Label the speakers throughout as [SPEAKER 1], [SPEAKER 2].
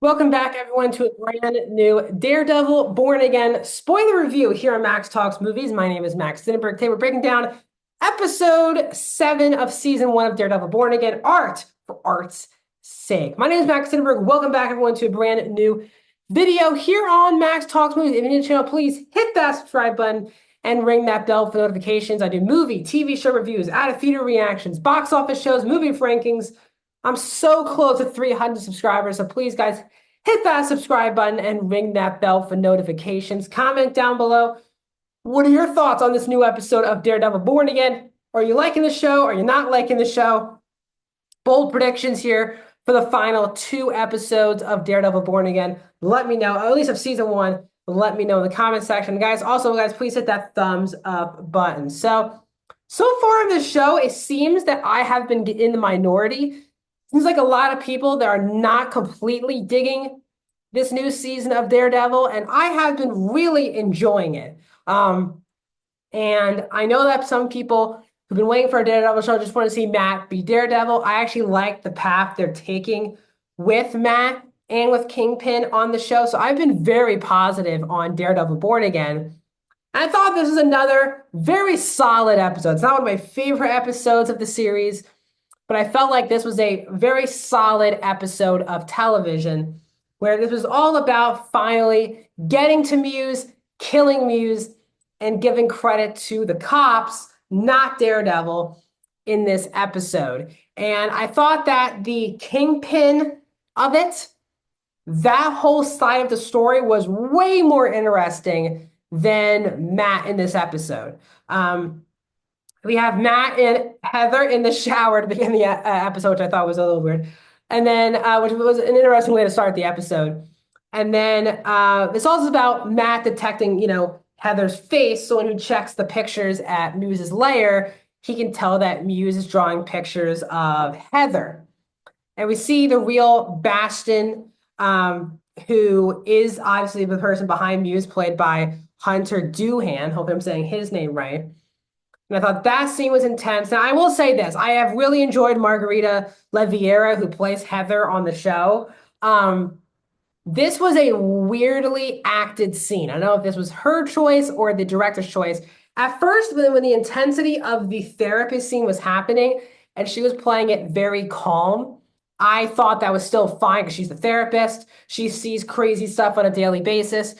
[SPEAKER 1] Welcome back, everyone, to a brand new Daredevil Born Again spoiler review here on Max Talks Movies. My name is Max Zinenberg. Today we're breaking down episode 7 of season 1 of Daredevil Born Again, Art for Art's Sake. My name is Max Zinenberg. Welcome back, everyone, to a brand new video here on Max Talks Movies. If you're new to the channel, please hit that subscribe button and ring that bell for notifications. I do movie, TV show reviews, out-of-theater reactions, box office shows, movie rankings. I'm so close to 300 subscribers, so please, guys, hit that subscribe button and ring that bell for notifications. Comment down below. What are your thoughts on this new episode of Daredevil Born Again? Are you liking the show? Are you not liking the show? Bold predictions here for the final 2 episodes of Daredevil Born Again. Let me know, or at least of season 1. Let me know in the comment section. Guys, also, guys, please hit that thumbs up button. So far in this show, it seems that I have been in the minority. Seems like a lot of people that are not completely digging this new season of Daredevil, and I have been really enjoying it. And I know that some people who've been waiting for a Daredevil show just want to see Matt be Daredevil. I actually like the path they're taking with Matt and with Kingpin on the show, so I've been very positive on Daredevil Born Again. And I thought this was another very solid episode. It's not one of my favorite episodes of the series, but I felt like this was a very solid episode of television where this was all about finally getting to Muse, killing Muse, and giving credit to the cops, not Daredevil, in this episode. And I thought that the Kingpin of it, that whole side of the story was way more interesting than Matt in this episode. We have Matt and Heather in the shower to begin the episode, which I thought was a little weird. And then, which was an interesting way to start the episode. And then this also is about Matt detecting, Heather's face. So when he checks the pictures at Muse's lair, he can tell that Muse is drawing pictures of Heather. And we see the real Bastion, who is obviously the person behind Muse, played by Hunter Doohan. Hope I'm saying his name right. And I thought that scene was intense. Now, I will say this. I have really enjoyed Margarita Leviera, who plays Heather on the show. This was a weirdly acted scene. I don't know if this was her choice or the director's choice. At first, when the intensity of the therapist scene was happening and she was playing it very calm, I thought that was still fine because she's the therapist. She sees crazy stuff on a daily basis.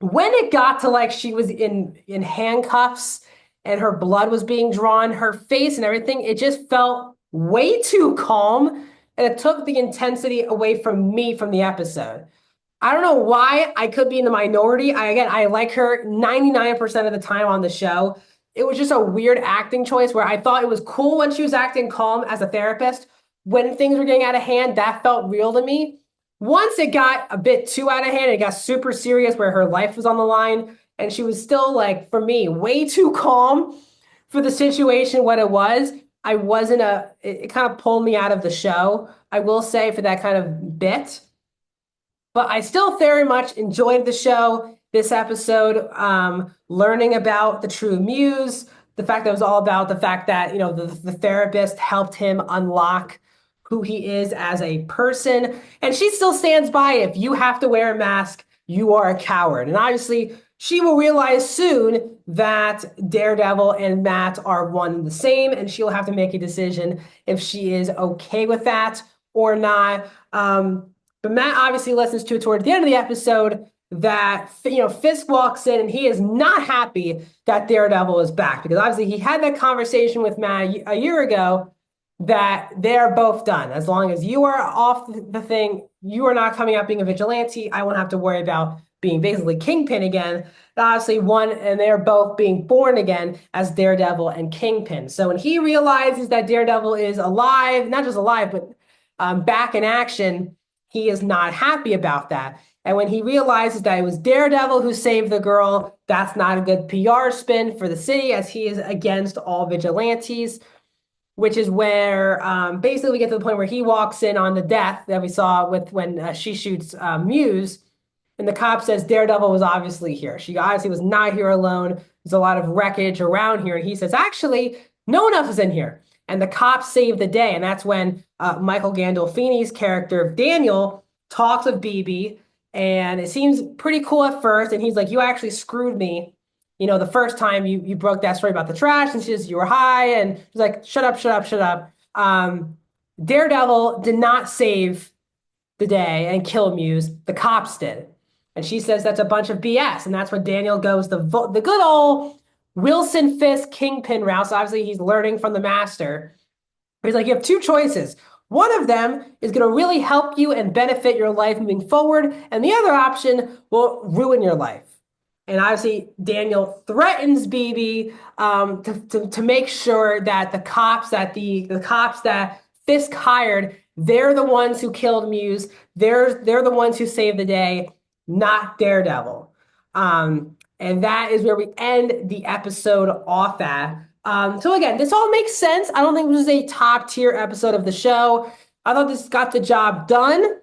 [SPEAKER 1] When it got to like she was in handcuffs and her blood was being drawn, her face and everything, it just felt way too calm, and it took the intensity away from me from the episode. I don't know why. I could be in the minority. I like her 99% of the time on the show. It was just a weird acting choice where I thought it was cool when she was acting calm as a therapist. When things were getting out of hand, that felt real to me. Once it got a bit too out of hand, it got super serious where her life was on the line, and she was still, like, for me, way too calm for the situation, what it was. It kind of pulled me out of the show, I will say, for that kind of bit. But I still very much enjoyed the show, this episode, learning about the true Muse, the fact that it was all about the fact that, the therapist helped him unlock who he is as a person. And she still stands by it. If you have to wear a mask, you are a coward. And obviously, she will realize soon that Daredevil and Matt are one and the same, and she'll have to make a decision if she is okay with that or not. But Matt obviously listens to it toward the end of the episode that, Fisk walks in and he is not happy that Daredevil is back because obviously he had that conversation with Matt a year ago that they're both done. As long as you are off the thing, you are not coming out being a vigilante. I won't have to worry about being basically Kingpin again. Obviously, and they're both being born again as Daredevil and Kingpin. So when he realizes that Daredevil is alive, not just alive, but back in action, he is not happy about that. And when he realizes that it was Daredevil who saved the girl, that's not a good PR spin for the city, as he is against all vigilantes, which is where basically we get to the point where he walks in on the death that we saw when she shoots Muse. And the cop says Daredevil was obviously here. She obviously was not here alone. There's a lot of wreckage around here. And he says, actually, no one else is in here. And the cops save the day. And that's when Michael Gandolfini's character, Daniel, talks with BB, and it seems pretty cool at first. And he's like, "You actually screwed me, the first time you broke that story about the trash." And she says, "You were high," and he's like, "Shut up, shut up, shut up." Daredevil did not save the day and kill Muse. The cops did. And she says that's a bunch of BS. And that's when Daniel goes the good old Wilson Fisk Kingpin route. So obviously he's learning from the master. He's like, you have two choices. One of them is going to really help you and benefit your life moving forward. And the other option will ruin your life. And obviously, Daniel threatens BB to make sure that the cops that Fisk hired, they're the ones who killed Muse. They're the ones who saved the day, not Daredevil. And that is where we end the episode off at. So again, this all makes sense. I don't think this is a top tier episode of the show. I thought this got the job done.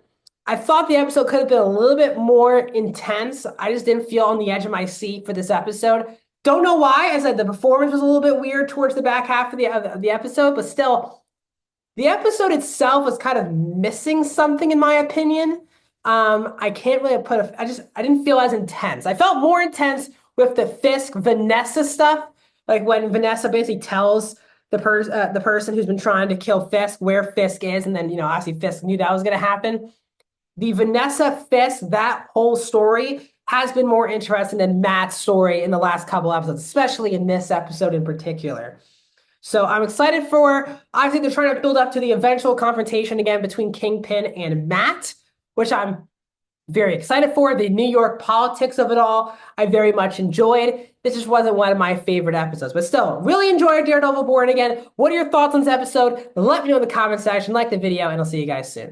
[SPEAKER 1] I thought the episode could have been a little bit more intense. I just didn't feel on the edge of my seat for this episode. Don't know why. I said the performance was a little bit weird towards the back half of the episode, but still, the episode itself was kind of missing something, in my opinion. I can't really I didn't feel as intense. I felt more intense with the Fisk Vanessa stuff, like when Vanessa basically tells the person who's been trying to kill Fisk where Fisk is, and then obviously Fisk knew that was going to happen. The Vanessa Fisk, that whole story has been more interesting than Matt's story in the last couple episodes, especially in this episode in particular. So I'm excited I think they're trying to build up to the eventual confrontation again between Kingpin and Matt, which I'm very excited for. The New York politics of it all, I very much enjoyed. This just wasn't one of my favorite episodes, but still, really enjoyed Daredevil Born Again. What are your thoughts on this episode? Let me know in the comment section, like the video, and I'll see you guys soon.